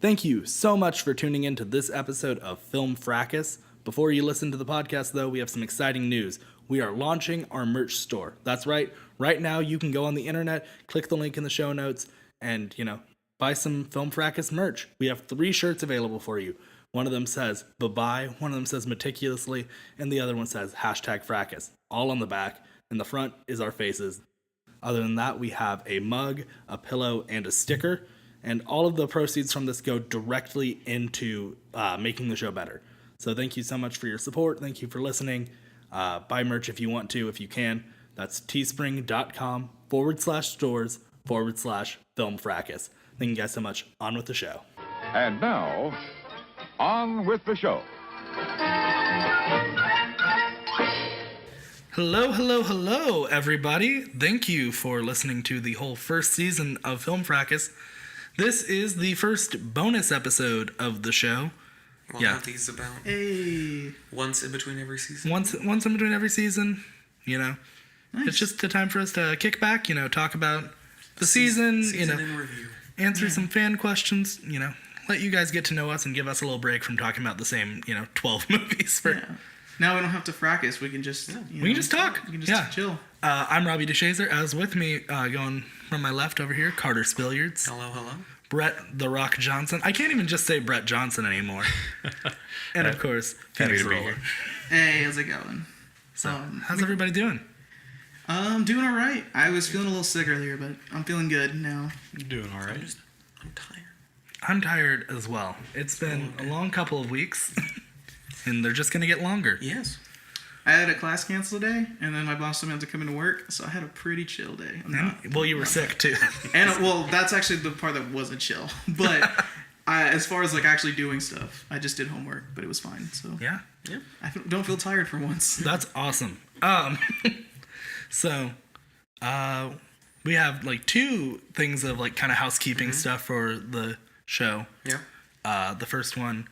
Thank you so much for tuning in to this episode of Film Fracas. Before you listen to the podcast, though, we have some exciting news. We are launching our merch store. That's right. Right now, you can go on the internet, click the link in the show notes, and, buy some Film Fracas merch. We have 3 shirts available for you. One of them says bye-bye, one of them says meticulously, and the other one says #Fracas. All on the back, and the front is our faces. Other than that, we have a mug, a pillow, and a sticker. And all of the proceeds from this go directly into making the show better. So thank you so much for your support. Thank you for listening. Buy merch if you want to, if you can. That's teespring.com/stores/Film Fracas. Thank you guys so much. On with the show. And now, on with the show. Hello, everybody. Thank you for listening to the whole first season of Film Fracas. This is the first bonus episode of the show. We'll have these about once in between every season. Once in between every season, Nice. It's just a time for us to kick back, talk about the season in review. Answer some fan questions, let you guys get to know us and give us a little break from talking about the same, 12 movies. Now we don't have to fracas. We can just we can just talk. We can just chill. I'm Robbie DeShazer. As with me, going from my left over here, Carter Spilliards. Hello. Brett The Rock Johnson. I can't even just say Brett Johnson anymore. And of course, Phoenix Roller. Hey, how's it going? So, how's everybody doing? Doing all right. I was feeling a little sick earlier, but I'm feeling good now. Doing all right. I'm tired. I'm tired as well. It's been a long couple of weeks, and they're just going to get longer. Yes. I had a class cancel today, and then my boss told me I had to come into work, so I had a pretty chill day. You were sick too. And that's actually the part that wasn't chill. But as far as actually doing stuff, I just did homework, but it was fine. So yeah. I don't feel tired for once. That's awesome. So, we have 2 things of kind of housekeeping stuff for the show. Yeah. The first one,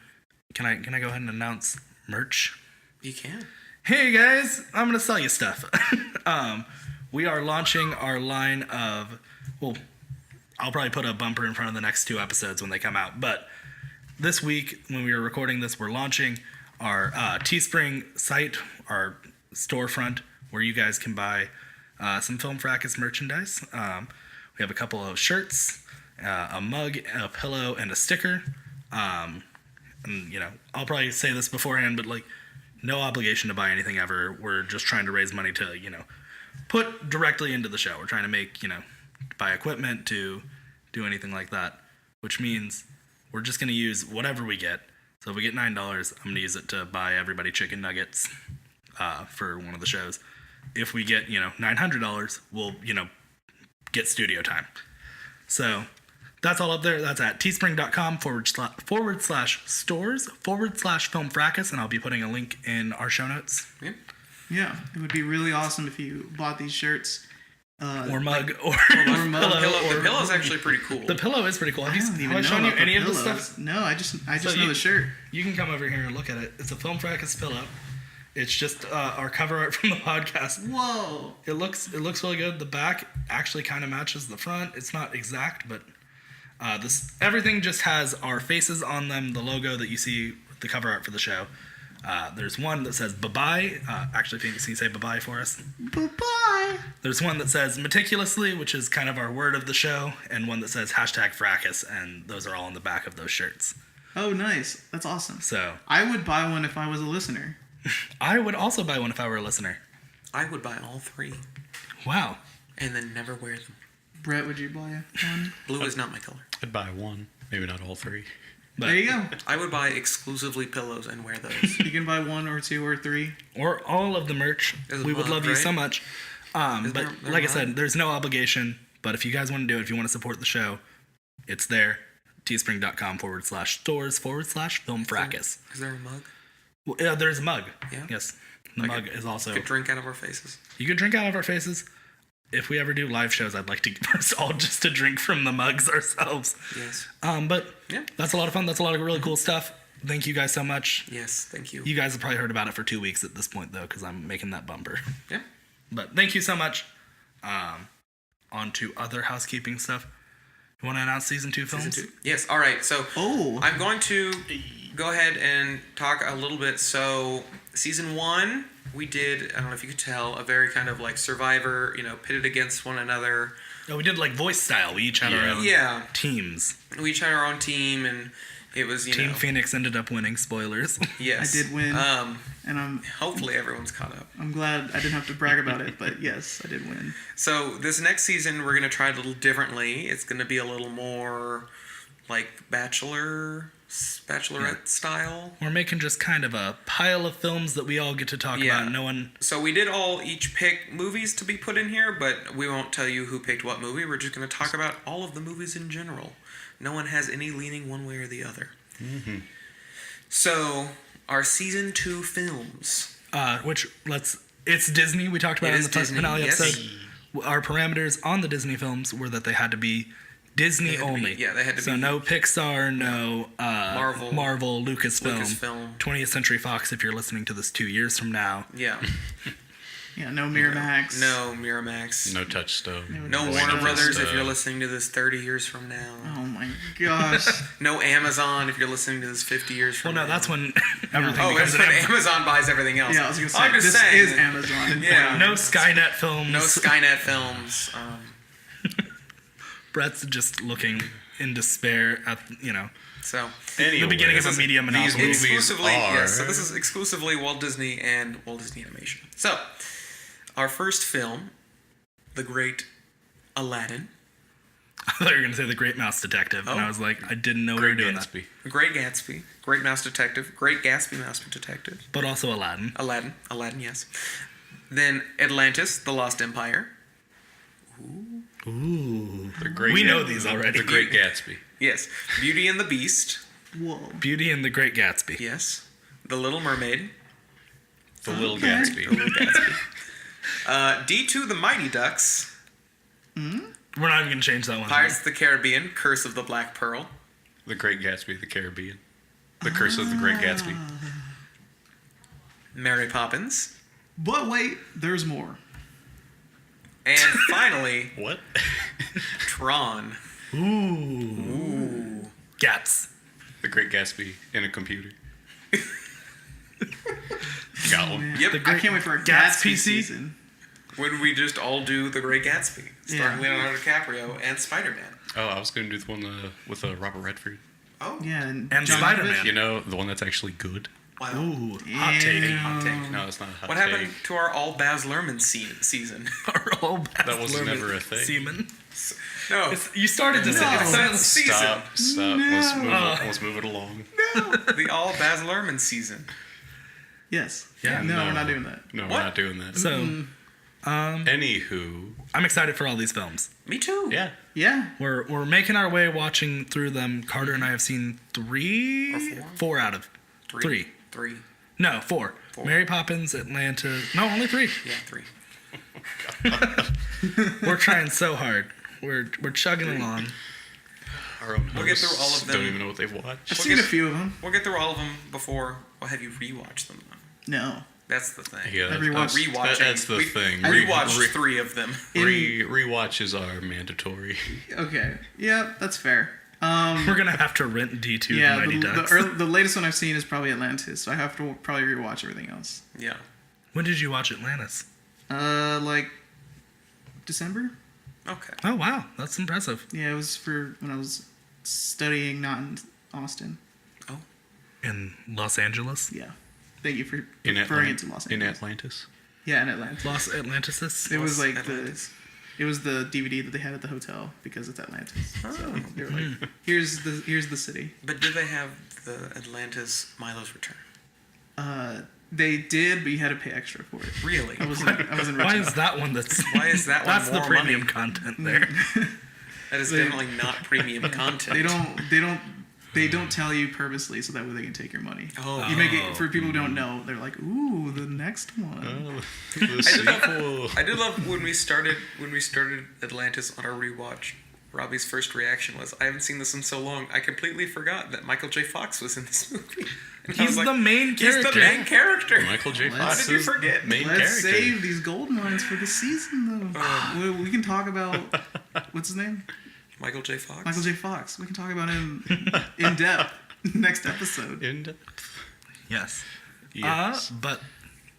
can I go ahead and announce merch? You can. Hey guys, I'm gonna sell you stuff. We are launching our line of, I'll probably put a bumper in front of the next 2 episodes when they come out, but this week when we were recording this, we're launching our Teespring site, our storefront, where you guys can buy some Film Fracas merchandise. We have a couple of shirts, a mug, a pillow, and a sticker. And I'll probably say this beforehand, but no obligation to buy anything ever. We're just trying to raise money to, put directly into the show. We're trying to make, buy equipment to do anything like that, which means we're just going to use whatever we get. So if we get $9, I'm going to use it to buy everybody chicken nuggets for one of the shows. If we get, $900, we'll, get studio time. So that's all up there. That's at teespring.com/stores/Film Fracas, and I'll be putting a link in our show notes. Yeah, it would be really awesome if you bought these shirts. Or mug, or pillow. The pillow is actually pretty cool. The pillow is pretty cool. Have I shown you any of this stuff? No, I just know the shirt. You can come over here and look at it. It's a Film Fracas pillow. It's just our cover art from the podcast. Whoa! It looks really good. The back actually kind of matches the front. It's not exact, but everything just has our faces on them. The logo that you see, the cover art for the show. There's one that says bye-bye. Actually, Phoenix, can you say bye-bye for us? Bye-bye. There's one that says meticulously, which is kind of our word of the show, and one that says #Fracas, and those are all on the back of those shirts. Oh, nice. That's awesome. So I would buy one if I was a listener. I would also buy one if I were a listener. I would buy all 3. Wow. And then never wear them. Brett, would you buy one? Blue is not my color. I'd buy 1, maybe not all 3. But there you go. I would buy exclusively pillows and wear those. You can buy 1 or 2 or 3. Or all of the merch. We would love you so much. But like I said, there's no obligation. But if you guys want to do it, if you want to support the show, it's there. teespring.com/stores/Film Fracas. Is there a mug? Well, yeah, there's a mug. Yeah. Yes. The mug is also. You could drink out of our faces. You could drink out of our faces. If we ever do live shows, I'd like to get us all just to drink from the mugs ourselves. Yes. But that's a lot of fun. That's a lot of really cool stuff. Thank you guys so much. Yes, thank you. You guys have probably heard about it for 2 weeks at this point, though, because I'm making that bumper. Yeah. But thank you so much. On to other housekeeping stuff. You want to announce season 2 films? Season 2. Yes. All right. So Oh. I'm going to go ahead and talk a little bit. So season 1, we did, I don't know if you could tell, a very kind of like Survivor, pitted against one another. Oh, we did like voice style. We each had our own teams. We each had our own team, and it was, Team Phoenix ended up winning. Spoilers. Yes. I did win. And hopefully everyone's caught up. I'm glad I didn't have to brag about it, but yes, I did win. So this next season, we're going to try it a little differently. It's going to be a little more like bachelorette style. We're making just kind of a pile of films that we all get to talk about. No one. So we did all each pick movies to be put in here, but we won't tell you who picked what movie. We're just going to talk about all of the movies in general. No one has any leaning one way or the other. Mm-hmm. So our season 2 films, it's Disney. We talked about it in the finale episode. Yes. Our parameters on the Disney films were that they had to be Disney only. They had to be. So no Pixar, no Marvel, Lucasfilm, 20th Century Fox. If you're listening to this 2 years from now, yeah. Yeah, no Miramax. No Miramax. No Touchstone. No Warner Brothers if you're listening to this 30 years from now. Oh my gosh. No Amazon if you're listening to this 50 years from now. Well, no, that's when everything Oh, becomes that's when Amazon buys everything else. Yeah, I was going to say, I'm just this saying. is Amazon. Yeah. No Skynet films. No Skynet films. Brett's just looking in despair at, So, Anyway, the beginning of a media monopoly. These movies are... so this is exclusively Walt Disney and Walt Disney Animation. So, our first film, The Great Aladdin. I thought you were going to say The Great Mouse Detective, and I was like, I didn't know we were Great doing Gatsby. The Great Gatsby. Great Mouse Detective. Great Gatsby Mouse Detective. that. But also Aladdin. Aladdin, yes. Then Atlantis, The Lost Empire. Ooh. We know these already. The Great Gatsby. Yes. Beauty and the Beast. Whoa. Beauty and the Great Gatsby. Yes. The Little Mermaid. The Little Gatsby. The Little Gatsby. D2 The Mighty Ducks. We're not even going to change that one. Pirates of the Caribbean, Curse of the Black Pearl. The Great Gatsby, the Caribbean. The Curse of the Great Gatsby. Mary Poppins. But wait, there's more. And finally, What? Tron. Ooh. Gaps. The Great Gatsby in a computer. Got one. Yep. I can't wait for a Gats Gatsby PC? season. When we just all do The Great Gatsby, starring Yeah. Leonardo DiCaprio and Spider-Man. Oh, I was going to do the one with Robert Redford. Oh. Yeah, And John Spider-Man. Malkovich. You know, the one that's actually good? Wow. Ooh. Hot take. Hot take. No, it's not a hot What take. happened to our all Baz Luhrmann season? Our old That was never a thing. Seaman. No. You started to say It's not season. Stop. Let's move it along. The all Baz Luhrmann season. Yes. Yeah. No, we're not doing that. No, What? we're not doing that. So, Anywho. I'm excited for all these films. Me too. Yeah. Yeah. We're making our way watching through them. Carter and I have seen Or four out of three. Three. No, four. Mary Poppins, Atlanta. No, only 3. Yeah, 3. We're trying so hard. We're chugging along. Our own We'll get through all hosts of them. Don't even know what they've watched. I've seen a few of them. We'll get through all of them before. Well, have you rewatched them? No. That's the thing. Yeah, I rewatched- Rewatching. That's the thing. Rewatched 3 of them. Rewatches are mandatory. Okay. Yeah, that's fair. We're going to have to rent D2 Yeah, Mighty Ducks. the latest one I've seen is probably Atlantis, so I have to probably rewatch everything else. Yeah. When did you watch Atlantis? Like December? Okay. Oh, wow. That's impressive. Yeah, it was for when I was studying, not in Austin. Oh. In Los Angeles? Yeah. Thank you for In referring it to Los In Angeles. Atlantis. Yeah, in Atlantis. Los Atlantis? It was like Atlantis. it was the DVD that they had at the hotel because it's Atlantis. So Oh. they were like, here's the city. But did they have the Atlantis Milo's Return? They did, but you had to pay extra for it. Really? I wasn't rich Why enough. is that one that's... Why is that one That's the more premium money? content there. That is definitely not premium content. They don't tell you purposely so that way they can take your money. Oh. You make it for people who don't know. They're like, ooh, the next one. Oh, the sequel. I did love when we started Atlantis on our rewatch. Robbie's first reaction was, I haven't seen this in so long. I completely forgot that Michael J. Fox was in this movie. And I He's was the main He's character. the main character. Michael J. Let's- Fox How did you is forget? the main Let's character. save these gold mines for the season, though. We can talk about what's his name? Michael J. Fox. Michael J. Fox. We can talk about him in depth next episode. Yes. Yes. But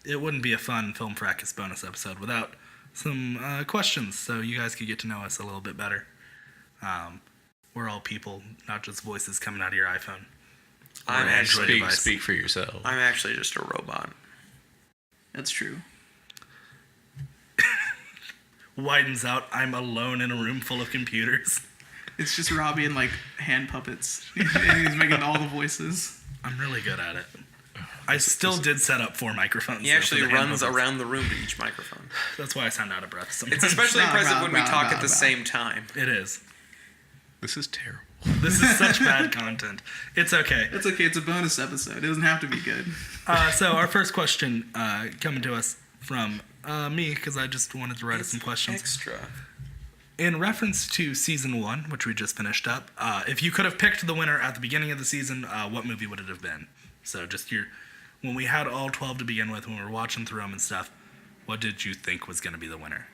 it wouldn't be a fun Film Fracas bonus episode without some questions, so you guys could get to know us a little bit better. We're all people, not just voices coming out of your iPhone. I'm Or actually Android device. Speak for yourself. I'm actually just a robot. That's true. Widens out. I'm alone in a room full of computers. It's just Robbie and like hand puppets, and he's making all the voices. I'm really good at it. I still did set up 4 microphones. He though, actually for the hand runs puppets. around the room to each microphone. That's why I sound out of breath sometimes. It's especially Rah, impressive rah, when we rah, talk rah, at the rah. same time. It is. This is terrible. This is such bad content. It's okay. It's okay. It's a bonus episode. It doesn't have to be good. So our first question coming to us from me, because I just wanted to write us some questions. Extra. In reference to season 1, which we just finished up, if you could have picked the winner at the beginning of the season, what movie would it have been? So just when we had all 12 to begin with, when we were watching through them and stuff, what did you think was going to be the winner?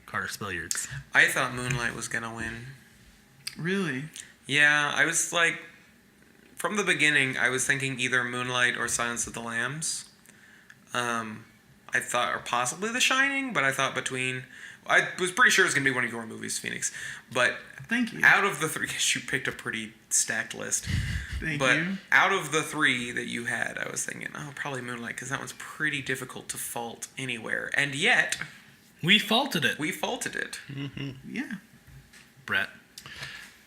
Carter Spilliards. I thought Moonlight was gonna win. Really? Yeah, I was like, from the beginning, I was thinking either Moonlight or Silence of the Lambs. I thought, or possibly The Shining, but I thought between. I was pretty sure it was gonna be one of your movies, Phoenix. But Thank you. out of the 3, you picked a pretty stacked list. Thank But you. out of the 3 that you had, I was thinking, probably Moonlight, because that one's pretty difficult to fault anywhere. And yet, We faulted it. we faulted it. Yeah. Brett.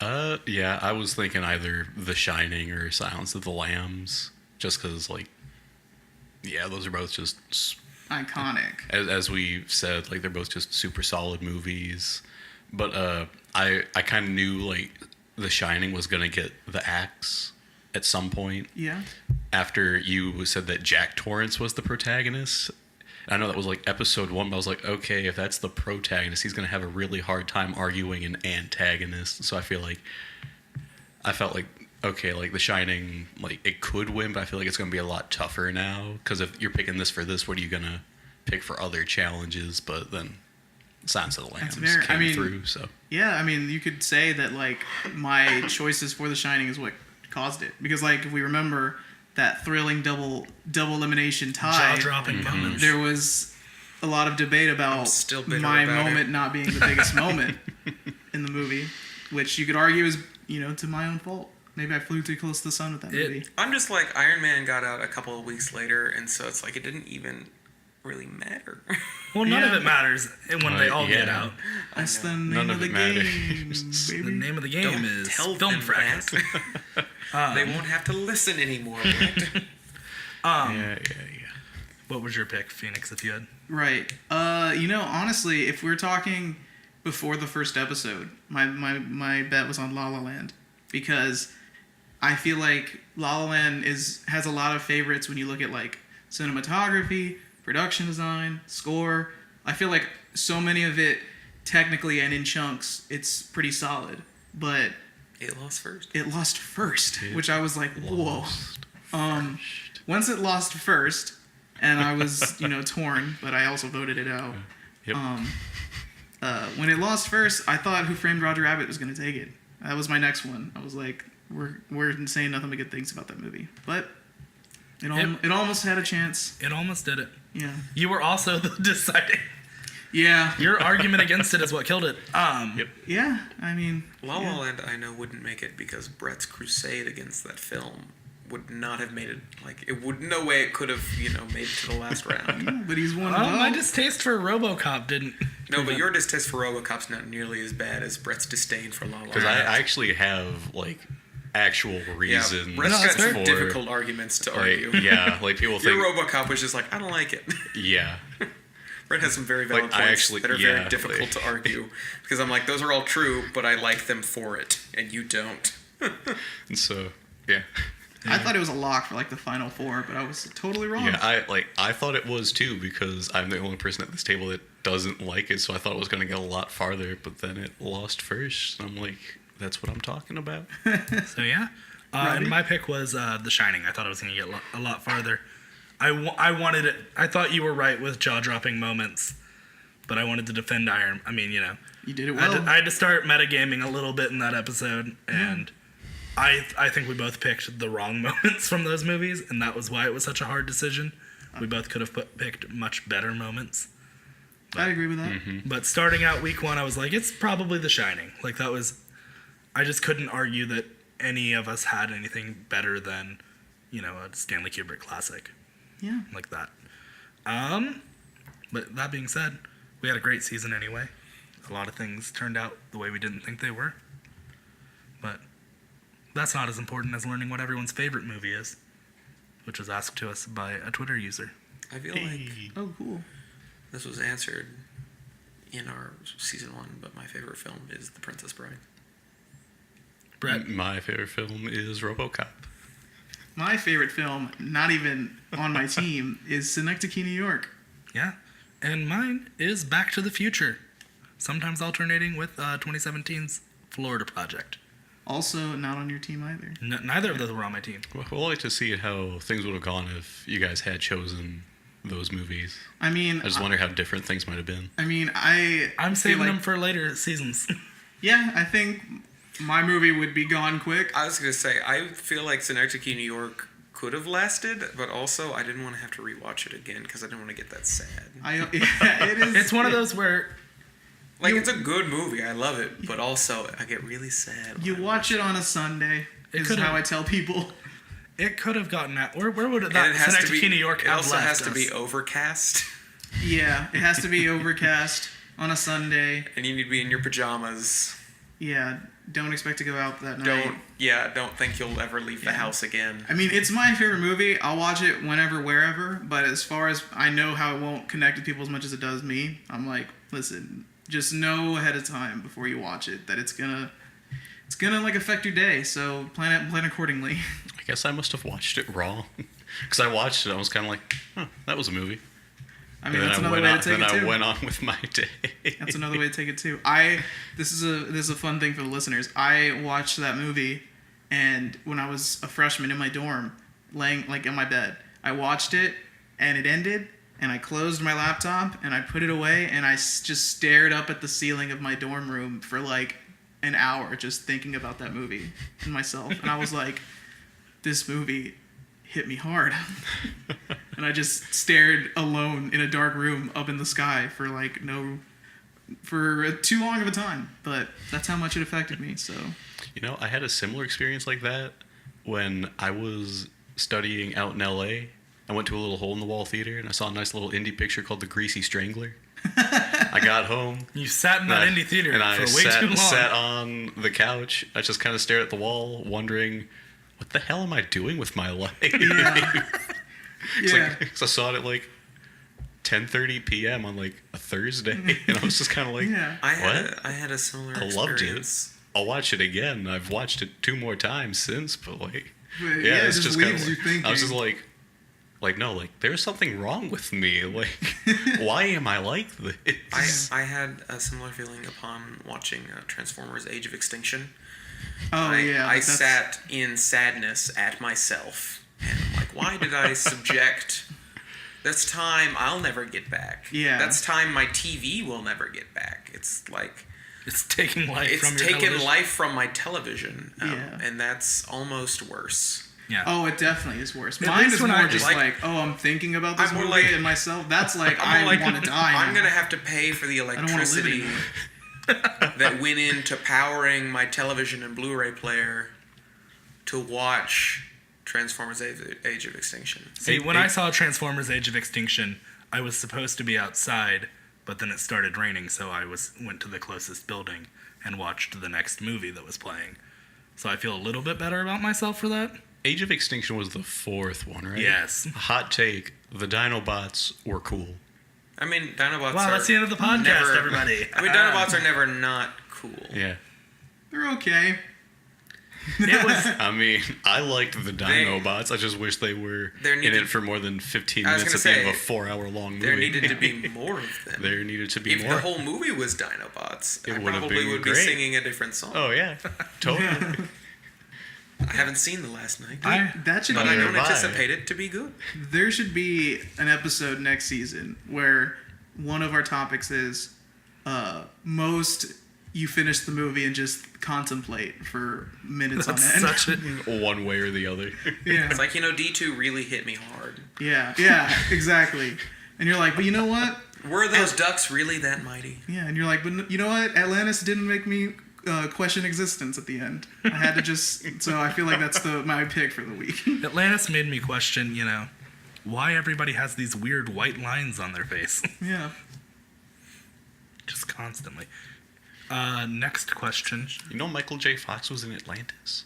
Yeah, I was thinking either The Shining or Silence of the Lambs, just because, like, yeah, those are both just, Iconic. as we said, like, they're both just super solid movies. But I kind of knew, like, The Shining was gonna get the axe at some point. Yeah. After you said that Jack Torrance was the protagonist. I know that was like episode 1, but I was like, okay, if that's the protagonist, he's going to have a really hard time arguing an antagonist. So I felt like, okay, like The Shining, like it could win, but I feel like it's going to be a lot tougher now. Because if you're picking this for this, what are you going to pick for other challenges? But then Silence of the Lambs came through, so. Yeah, I mean, you could say that, like, my choices for The Shining is what caused it. Because, like, if we remember that thrilling double elimination tie, Jaw-dropping moments. there was a lot of debate about still bitter my about moment it. not being the biggest moment in the movie, which you could argue is, to my own fault. Maybe I flew too close to the sun with that movie. I'm just like, Iron Man got out a couple of weeks later, and so it's like it didn't even really matter. Well, none of Yeah. it matters when they all get yeah. out. That's the None name of of the it game, matters. The baby. name of the game Don't is tell Film them Fracas. that. They won't have to listen anymore. Brett. Yeah. What was your pick, Phoenix, if you had? Right. Honestly, if we're talking before the first episode, my bet was on La La Land, because I feel like La La Land has a lot of favorites when you look at, like, cinematography, production design, score. I feel like so many of it, technically and in chunks, it's pretty solid. But It lost first. it lost first, which I was like, whoa. Once it lost first, and I was, torn, but I also voted it out. Yep. When it lost first, I thought Who Framed Roger Rabbit was going to take it. That was my next one. I was like, we're saying nothing but good things about that movie. But it almost had a chance. It almost did it. Yeah. You were also the deciding. Yeah. Your argument against it is what killed it. Yep. Yeah. I mean. La yeah. La Land, I know, wouldn't make it because Brett's crusade against that film would not have made it. Like, it would, no way it could have, made it to the last round. Yeah, but he's won My well. distaste for RoboCop didn't. No, but your distaste for RoboCop's not nearly as bad as Brett's disdain for La La Land. Because I actually have, like, actual reasons Yeah, Brett's No, got that's some fair. difficult arguments to argue. like, yeah, like people think, Your RoboCop was just like, I don't like it. yeah, Brett has some very valid Like, points that are very yeah, difficult like- to argue. Because I'm like, those are all true, but I like them for it, and you don't. and so yeah, I thought it was a lock for, like, the final 4, but I was totally wrong. yeah. I thought it was too, because I'm the only person at this table that doesn't like it, so I thought it was going to get a lot farther, but then it lost first. I'm like, that's what I'm talking about. So yeah. And my pick was The Shining. I thought it was going to get a lot farther. I wanted it. I thought you were right with jaw-dropping moments. but I wanted to defend Iron. I mean, You did it I well. had to start metagaming a little bit in that episode, and I think we both picked the wrong moments from those movies, and that was why it was such a hard decision. We both could have picked much better moments. I agree with that. Mm-hmm. But starting out week 1, I was like, it's probably The Shining. Like, that was... I just couldn't argue that any of us had anything better than, a Stanley Kubrick classic. Yeah. Like that. But that being said, we had a great season anyway. A lot of things turned out the way we didn't think they were. But that's not as important as learning what everyone's favorite movie is, which was asked to us by a Twitter user. I feel like Oh, cool. this was answered in our season 1, but my favorite film is The Princess Bride. Brett? My favorite film is RoboCop. My favorite film, not even on my team, is Synecdoche, New York. Yeah. And mine is Back to the Future, sometimes alternating with 2017's Florida Project. Also, not on your team either. Neither of those were on my team. We'll like to see how things would have gone if you guys had chosen those movies. I mean, I just wonder how different things might have been. I'm feel saving like- them for later seasons. Yeah, I think my movie would be gone quick. I was going to say, I feel like Synecdoche, New York could have lasted, but also I didn't want to have to rewatch it again because I didn't want to get that sad. It is. It's one of those where Like, it's a good movie. I love it. But also, I get really sad. You when I watch it on a Sunday. It Is could've- how I tell people. it could have gotten at. Where would And that it has to Synecdoche, be, New York it have also left has to us? be overcast. Yeah, it has to be overcast on a Sunday. And you need to be in your pajamas. Yeah, don't expect to go out that night. Don't think you'll ever leave the house again. I mean, it's my favorite movie. I'll watch it whenever, wherever. But as far as I know how it won't connect with people as much as it does me, I'm like, listen, just know ahead of time before you watch it that it's gonna like affect your day. So plan accordingly. I guess I must have watched it wrong. Because I watched it, I was kind of like, that was a movie. I mean, And that's then another way to take it I too. went on with my day. That's another way to take it too. This is a fun thing for the listeners. I watched that movie, and when I was a freshman in my dorm, laying like in my bed, I watched it, and it ended, and I closed my laptop and I put it away, and I just stared up at the ceiling of my dorm room for like an hour, just thinking about that movie and myself, and I was like, this movie hit me hard. And I just stared alone in a dark room up in the sky for too long of a time. But that's how much it affected me. So I had a similar experience like that when I was studying out in LA. I went to a little hole-in-the-wall theater, and I saw a nice little indie picture called The Greasy Strangler. I got home. You sat in that indie theater and for I way too long. sat on the couch. I just kind of stared at the wall, wondering, what the hell am I doing with my life? yeah. Because I saw it at like 10:30 p.m. on like a Thursday, and I was just kind of like, Yeah. I had a similar I experience. loved it. I'll watch it again. I've watched it 2 more times since, but like, But, yeah, it's it just just kind leaves of. you thinking. I was just like no, like there's something wrong with me. Like, why am I like this? I had a similar feeling upon watching Transformers: Age of Extinction. Oh yeah. I that's- sat in sadness at myself, and I'm like, why did I subject? That's time I'll never get back. Yeah. That's time my TV will never get back. It's like It's taking life it's from your taken television. life from my television, Yeah. and that's almost worse. Yeah. Oh, it definitely is worse. At Mine least is when more I just like- like, oh, I'm thinking about this I'm more movie like- and myself. That's like, I'm I like, want to die. I'm now. gonna have to pay for the don't wanna live electricity anymore. that went into powering my television and Blu-ray player to watch Transformers: Age of Extinction. See, when I saw Transformers: Age of Extinction, I was supposed to be outside, but then it started raining, so I went to the closest building and watched the next movie that was playing. So I feel a little bit better about myself for that. Age of Extinction was the 4th one, right? Yes. Hot take: the Dinobots were cool. I mean, Dinobots Wow, are that's the end of the podcast, never- everybody. I mean, Dinobots are never not cool. Yeah. They're okay. It was. I mean, I liked the Dinobots. I just wish they were There in needed- it for more than 15 I was minutes at gonna the end of say, a 4-hour-long movie. There needed to be more of them. There needed to be If more. the whole movie was Dinobots, It I would have probably been would great. be singing a different song. Oh yeah, totally. I haven't seen The Last Night, That should but be. I Neither don't have I. anticipate it to be good. There should be an episode next season where one of our topics is most you finish the movie and just contemplate for minutes on That's end. such a One way or the other. Yeah. It's like, D2 really hit me hard. Yeah, exactly. And you're like, but you know what? Were those ducks really that mighty? Yeah, and you're like, but you know what? Atlantis didn't make me question existence at the end. I had to just. So I feel like that's my pick for the week. Atlantis made me question, why everybody has these weird white lines on their face. Yeah. Just constantly. Next question. You know Michael J. Fox was in Atlantis?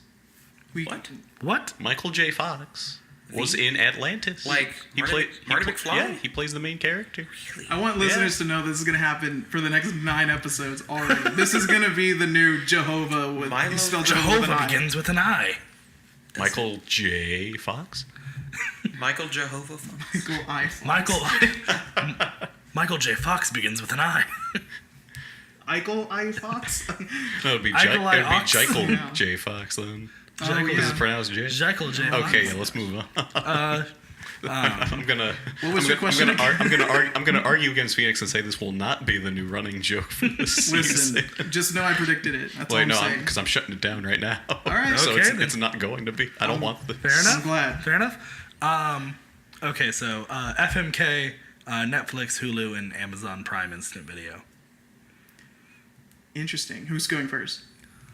What? What? Michael J. Fox was in Atlantis. Like Marty McFly? Yeah, he plays the main character. I want listeners to know this is going to happen for the next 9 episodes already. This is going to be the new Jehovah with Milo you spelled Jehovah with an Jehovah I. begins with an I. Michael J. Fox? Michael Jehovah Fox. Michael I. Fox. Michael J. Fox begins with an I. Eichel I. Fox? No, it'd be Eichel I. Ox? Jekyll Yeah. J. Fox then. Oh, Is yeah. it pronounced J? Jekyll J. Fox. Okay, yeah, let's move on. I'm gonna. What was your question I'm gonna argue against Phoenix and say this will not be the new running joke for this season. Listen, just know I predicted it. That's all Wait, I'm no, saying. because I'm shutting it down right now. All right. so Okay, then. it's not going to be. I don't want this. Fair enough. I'm glad. Fair enough. Okay, so FMK, Netflix, Hulu, and Amazon Prime Instant Video. Interesting. Who's going first?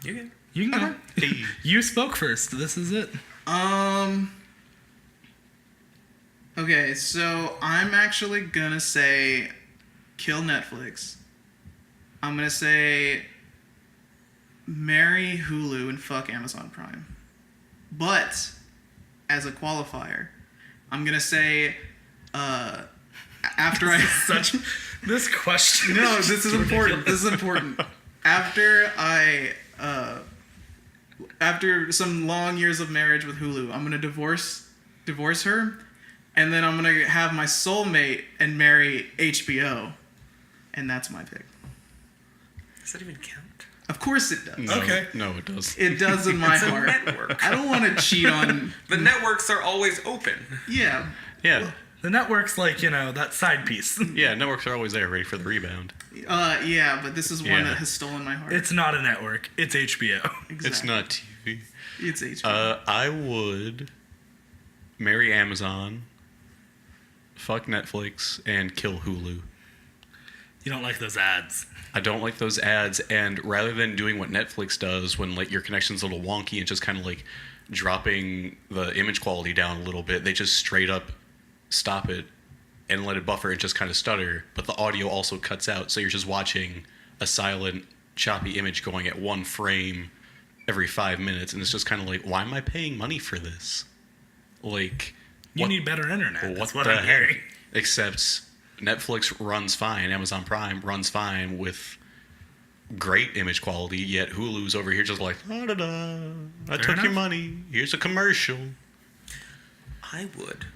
You can. You can go. Hey. You spoke first. This is it. Okay, so I'm actually gonna say kill Netflix. I'm gonna say marry Hulu and fuck Amazon Prime. But as a qualifier, I'm gonna say after I Such this question. no, this is important. This is important. After after some long years of marriage with Hulu, I'm gonna divorce her, and then I'm gonna have my soulmate and marry HBO, and that's my pick. Does that even count? Of course it does. No, Okay. No, it does. It does in my It's a heart. network. I don't want to cheat on. The networks are always open. Yeah, Yeah. The network's like, that side piece. Yeah, networks are always there, ready for the rebound. yeah, but this is one Yeah. that has stolen my heart. It's not a network. It's HBO. exactly. It's not TV. It's HBO. I would marry Amazon, fuck Netflix, and kill Hulu. You don't like those ads. I don't like those ads, and rather than doing what Netflix does when like your connection's a little wonky and just kind of like dropping the image quality down a little bit, they just straight up stop it and let it buffer and just kind of stutter, but the audio also cuts out, so you're just watching a silent, choppy image going at 1 frame every 5 minutes, and it's just kind of like, why am I paying money for this? Like, You what- need better internet. That's what the I'm hearing. heck? Except Netflix runs fine, Amazon Prime runs fine with great image quality, yet Hulu's over here just like, da-da-da, I took your enough. money, here's a commercial. I would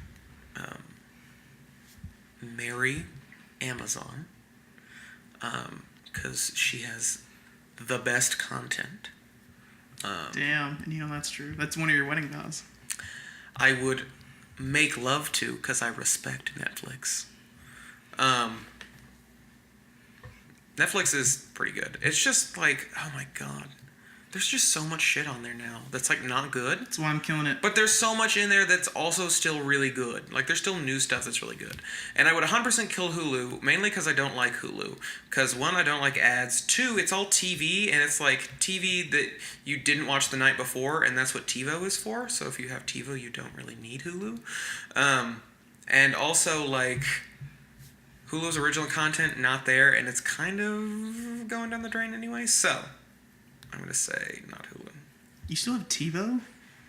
marry Amazon because she has the best content. Damn, and that's true. That's one of your wedding vows. I would make love to because I respect Netflix. Netflix is pretty good. It's just like, oh my god, there's just so much shit on there now that's like not good. That's why I'm killing it. But there's so much in there that's also still really good. Like, there's still new stuff that's really good. And I would 100% kill Hulu, mainly because I don't like Hulu. Because, 1, I don't like ads. 2, it's all TV, and it's like TV that you didn't watch the night before, and that's what TiVo is for. So if you have TiVo, you don't really need Hulu. And also, like, Hulu's original content, not there, and it's kind of going down the drain anyway. So, I'm going to say not Hulu. You still have TiVo?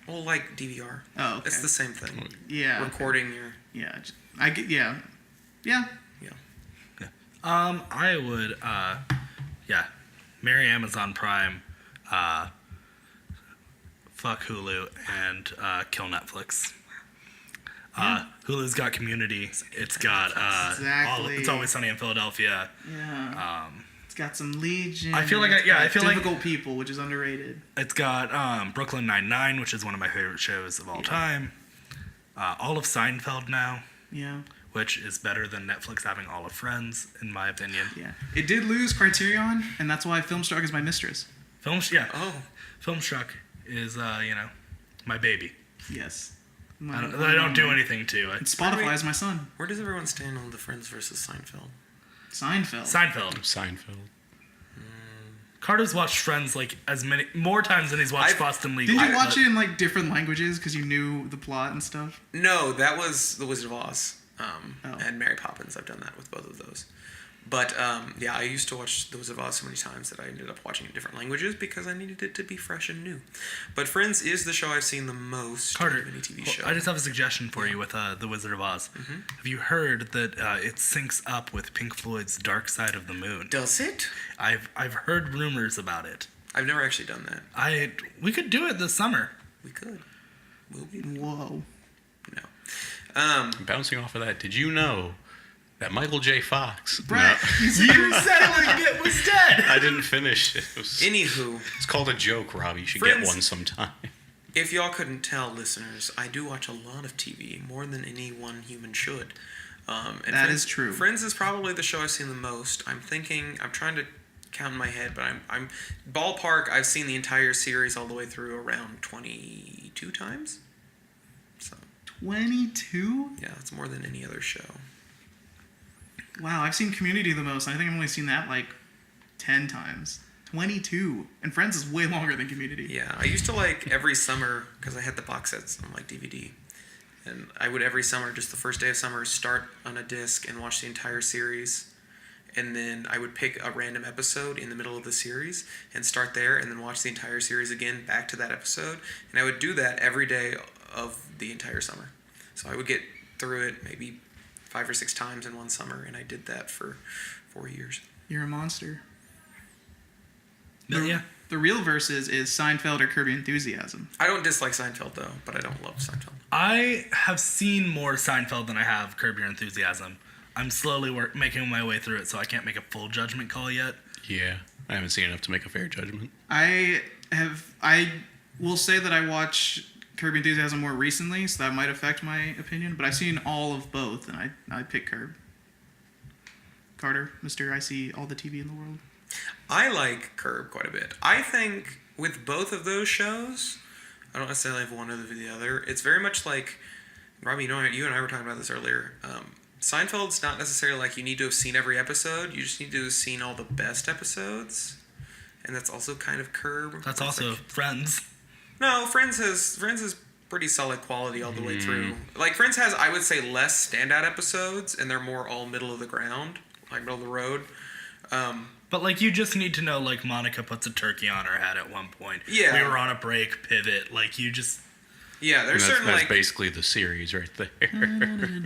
Well, like DVR. Oh, okay. It's the same thing. Yeah. okay. Recording your... Yeah. I get. Yeah. Yeah. Yeah. I would, marry Amazon Prime, fuck Hulu, and kill Netflix. Hulu's got Community. It's got Exactly. It's Always Sunny in Philadelphia. Yeah. It's got some Legion. I feel like it's got I feel like- Difficult People, which is underrated. It's got Brooklyn Nine-Nine, which is one of my favorite shows of all time. All of Seinfeld now, Yeah. which is better than Netflix having all of Friends, in my opinion. Yeah. It did lose Criterion, and that's why Filmstruck is my mistress. Filmstruck is, my baby. Yes. I don't do anything to it. And Spotify is my son. Where does everyone stand on the Friends versus Seinfeld? Seinfeld. Carter's watched Friends like more times than he's watched Boston Legal. Did you watch it in like different languages because you knew the plot and stuff? No, that was The Wizard of Oz and Mary Poppins. I've done that with both of those. But I used to watch The Wizard of Oz so many times that I ended up watching it in different languages because I needed it to be fresh and new. But Friends is the show I've seen the most Carter, of any TV show. I just have a suggestion for you with The Wizard of Oz. Mm-hmm. Have you heard that it syncs up with Pink Floyd's Dark Side of the Moon? Does it? I've heard rumors about it. I've never actually done that. We could do it this summer. We could. Whoa. No. Bouncing off of that, did you know that Michael J. Fox... Brett, You said it was dead. I didn't finish it. Anywho. It's called a joke, Rob. You should Friends, get one sometime. If y'all couldn't tell, listeners, I do watch a lot of TV, more than any one human should. That is true. Friends is probably the show I've seen the most. I'm trying to count in my head, but I'm ballpark, I've seen the entire series all the way through around 22 times. So 22? yeah, it's more than any other show. Wow, I've seen Community the most. I think I've only seen that like 10 times. 22. And Friends is way longer than Community. Yeah, I used to every summer, because I had the box sets on DVD, and I would every summer, just the first day of summer, start on a disc and watch the entire series. And then I would pick a random episode in the middle of the series and start there and then watch the entire series again back to that episode. And I would do that every day of the entire summer. So I would get through it maybe 5 or 6 times in one summer, and I did that for 4 years. You're a monster. Yeah. The real versus is Seinfeld or Curb Your Enthusiasm. I don't dislike Seinfeld, though, but I don't love Seinfeld. I have seen more Seinfeld than I have Curb Your Enthusiasm. I'm slowly making my way through it, so I can't make a full judgment call yet. Yeah, I haven't seen enough to make a fair judgment. I will say that I watch Curb Your Enthusiasm more recently, so that might affect my opinion, but I've seen all of both, and I pick Curb. Carter, Mr. I see all the TV in the world. I like Curb quite a bit. I think with both of those shows, I don't necessarily have one over the other. It's very much like, Robbie, you and I were talking about this earlier. Seinfeld's not necessarily like you need to have seen every episode. You just need to have seen all the best episodes. And that's also kind of Curb. That's also Friends. No, Friends has pretty solid quality all the way through. Like, Friends has, I would say, less standout episodes, and they're more all middle of the ground, like middle of the road. But, you just need to know, Monica puts a turkey on her head at one point. Yeah. We were on a break, pivot. You just... Yeah, there's certain, that's basically the series right there.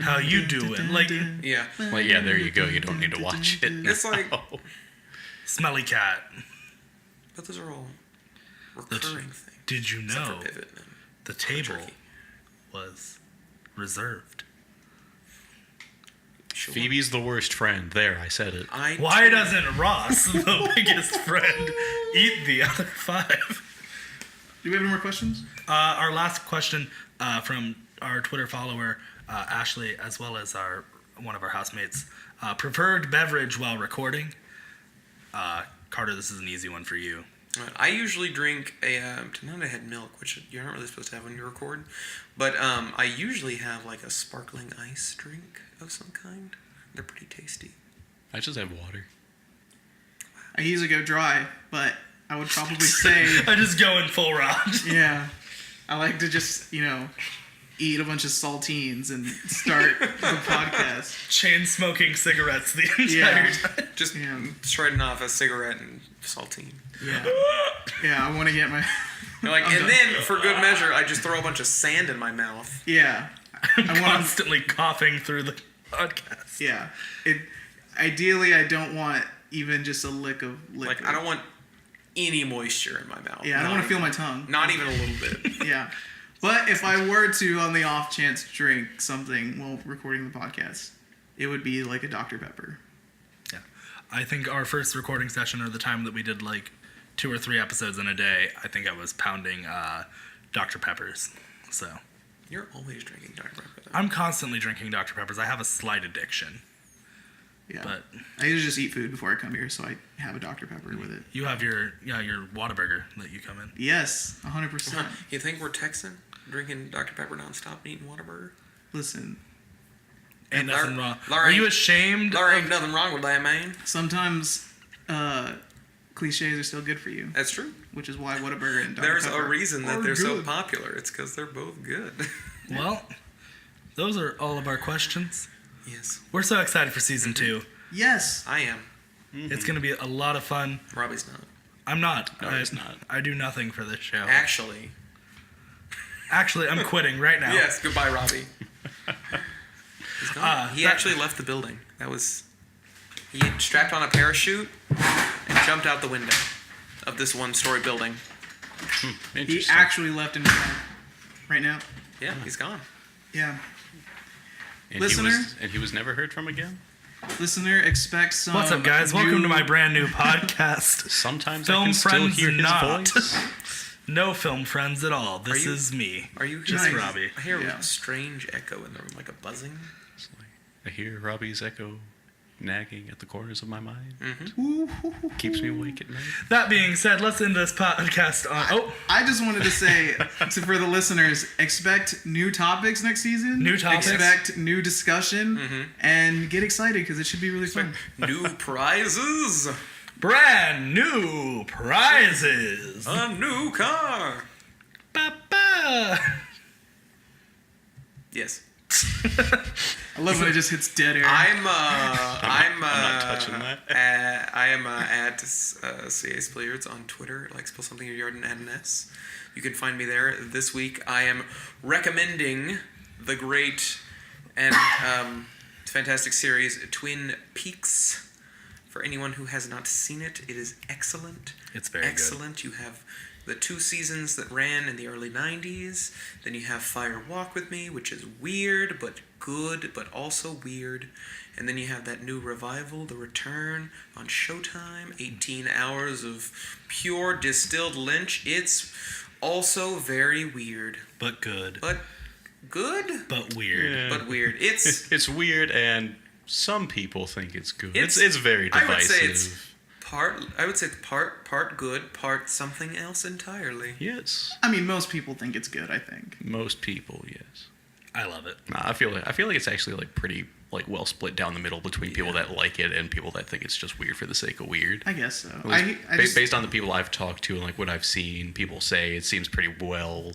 How you doing? Yeah. Yeah, there you go. You don't need to watch it. It's like... Smelly cat. But those are all recurring things. Did you Except know for Pivot and the table Turkey. was reserved? Sure. Phoebe's the worst friend. There, I said it. Why doesn't Ross, the biggest friend, eat the other 5? Do we have any more questions? Our last question from our Twitter follower, Ashley, as well as one of our housemates. Preferred beverage while recording? Carter, this is an easy one for you. I usually drink tonight I had milk, which you're not really supposed to have when you record, but I usually have a sparkling ice drink of some kind. They're pretty tasty. I just have water. I usually go dry, but I would probably say... I just go in full round. Yeah. I like to just, eat a bunch of saltines and start the podcast. Chain smoking cigarettes the entire time. Just shredding off a cigarette and saltine. Yeah. Yeah, I want to get my... and then, for good measure, I just throw a bunch of sand in my mouth. Yeah. I'm constantly coughing through the podcast. Yeah. Ideally, I don't want even just a lick of liquid. I don't want any moisture in my mouth. Yeah, I don't want to feel my tongue. Not even a little bit. Yeah. But if I were to, on the off chance, drink something while recording the podcast, it would be a Dr. Pepper. Yeah. I think our first recording session, or the time that we did 2 or 3 episodes in a day, I think I was pounding Dr. Peppers. So You're always drinking Dr. Pepper, though. I'm constantly drinking Dr. Peppers. I have a slight addiction. Yeah. But I usually just eat food before I come here, so I have a Dr. Pepper with it. you have your Whataburger that you come in. Yes, 100%. You think we're Texan? Drinking Dr. Pepper nonstop and eating Whataburger? Listen, Ain't There- nothing wrong. there Are you ain't- ashamed? There ain't nothing wrong with that, man. sometimes cliches are still good for you, That's true. which is why Whataburger and Dr. There's Pepper a reason that are they're so good. popular. It's because they're both good. Well, those are all of our questions. Yes, We're so excited for season 2. Yes. I am. It's going to be a lot of fun. Robbie's not. I'm not. No, he's not. I do nothing for this show. Actually. Actually, I'm quitting right now. Yes, goodbye, Robbie. He's gone. He that- actually left the building. He had strapped on a parachute and jumped out the window of this one-story building. He Interesting. actually left in his life right now. Yeah, he's gone. Yeah. and Listener? he was never heard from again. Listener, expect some. What's up, guys? Welcome to my brand new podcast. Sometimes Film I can still friends hear his not. voice. No film friends at all. This you- is me. Are you Just hearing- Robbie? I hear Yeah. a strange echo in the room, like a buzzing. It's like, I hear Robbie's echo nagging at the corners of my mind. Keeps me awake at night. That being said, let's end this podcast on. Oh, I just wanted to say for the listeners, expect new topics next season. New topics. Expect new discussion, and get excited because it should be really fun. New prizes. brand new prizes. A new car. Ba-ba. Yes. I love when it just hits dead air. I'm not touching that. I am at CA Spilliards on Twitter. Like spell something in your yard and add an S. You can find me there. This week I am recommending the great and fantastic series Twin Peaks. For anyone who has not seen it, it is excellent. It's very good. excellent. You have the 2 seasons that ran in the early 90s. Then you have Fire Walk With Me, which is weird, but good, but also weird. And then you have that new revival, The Return, on Showtime. 18 hours of pure distilled Lynch. It's also very weird. But good. But good? But weird. Yeah. But weird. It's weird, and some people think it's good. It's- It's very divisive. I would say it's part good, part something else entirely. Yes, I mean, most people think it's good. I think. most people, yes. I love it. Nah, I feel like it's actually like pretty like well split down the middle between people that like it and people that think it's just weird for the sake of weird. I guess so. At least I just, based on the people I've talked to and like what I've seen people say, it seems pretty well.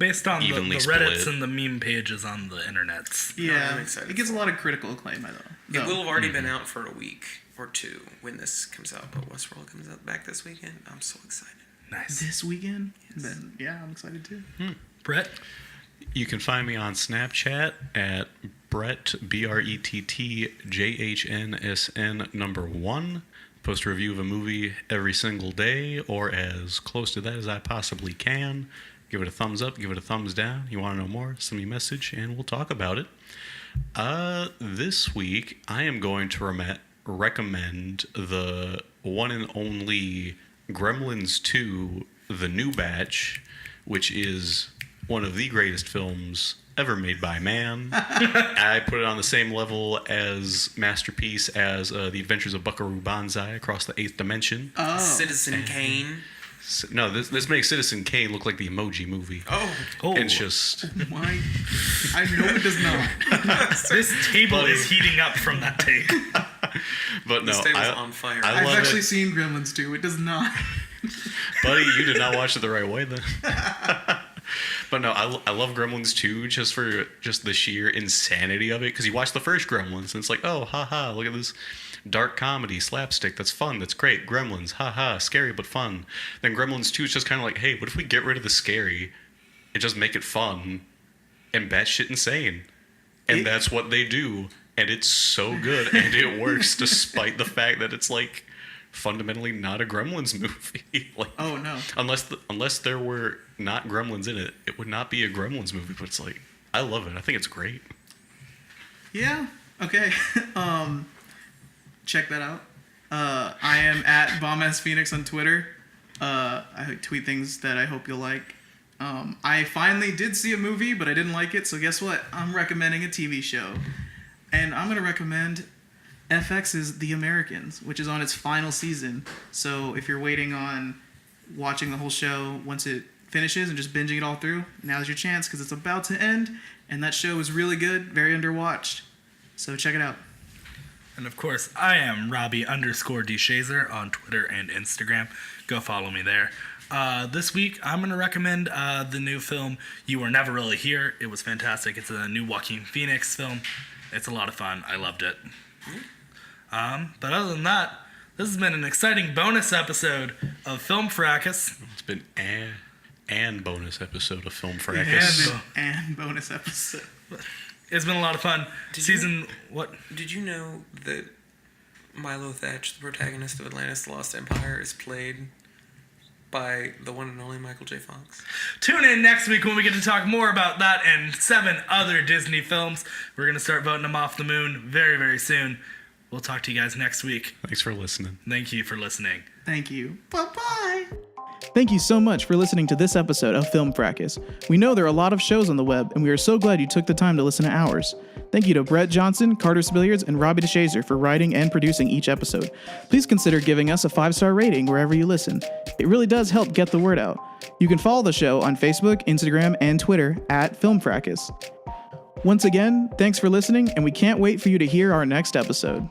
Based on the Evenly Reddits split. and the meme pages on the internets. yeah, I'm excited it gets a for lot of critical acclaim. Though. It will have already been out for a week or two when this comes out, but Westworld comes out back this weekend. I'm so excited. Nice. This weekend. Then yeah, I'm excited too. Brett? You can find me on Snapchat at Brett BRETTJHNSN1. Post a review of a movie every single day, or as close to that as I possibly can. Give it a thumbs up, give it a thumbs down. You want to know more? Send me a message, and we'll talk about it. This week, I am going to recommend the one and only Gremlins 2, The New Batch, which is one of the greatest films ever made by man. I put it on the same level as masterpiece as The Adventures of Buckaroo Banzai Across the Eighth Dimension. Oh, Citizen Kane. No, this makes Citizen Kane look like the Emoji Movie. Oh, Oh, It's just my! I know it does not. this table is heating up from that take. but no, this table's on fire. I I've love actually it. seen Gremlins 2. It does not. Buddy, you did not watch it the right way then. But no, I love Gremlins 2 just for just the sheer insanity of it. Because you watch the first Gremlins and it's like, oh, haha, look at this dark comedy, slapstick, that's fun, that's great. Gremlins, haha, scary but fun. Then Gremlins 2 is just kind of like, hey, what if we get rid of the scary and just make it fun and batshit insane? And that's what they do. And it's so good. And it works despite the fact that it's like fundamentally not a Gremlins movie. Like, Oh no. unless there were not Gremlins in it, it would not be a Gremlins movie. But it's like, I love it. I think it's great. Yeah. Okay. Check that out. I am at BombAssPhoenix on Twitter. I tweet things that I hope you'll like. I finally did see a movie, but I didn't like it, so guess what? I'm recommending a TV show. And I'm going to recommend FX's The Americans, which is on its final season. So if you're waiting on watching the whole show once it finishes and just binging it all through, now's your chance because it's about to end, and that show is really good, very underwatched. So check it out. And of course, I am Robbie_DeShazer on Twitter and Instagram. Go follow me there. This week, I'm going to recommend the new film, You Were Never Really Here. It was fantastic. It's a new Joaquin Phoenix film. It's a lot of fun. I loved it. But other than that, this has been an exciting bonus episode of Film Fracas. It's been an bonus episode of Film Fracas. And bonus episode. It's been a lot of fun. What? Did you know that Milo Thatch, the protagonist of Atlantis: The Lost Empire, is played by the one and only Michael J. Fox? Tune in next week when we get to talk more about that and 7 other Disney films. We're going to start voting them off the moon very, very soon. We'll talk to you guys next week. Thanks for listening. Thank you for listening. Thank you. Bye-bye. Thank you so much for listening to this episode of Film Fracas. We know there are a lot of shows on the web, and we are so glad you took the time to listen to ours. Thank you to Brett Johnson, Carter Spilliards, and Robbie DeShazer for writing and producing each episode. Please consider giving us a 5-star rating wherever you listen. It really does help get the word out. You can follow the show on Facebook, Instagram, and Twitter at Film Fracas. Once again, thanks for listening, and we can't wait for you to hear our next episode.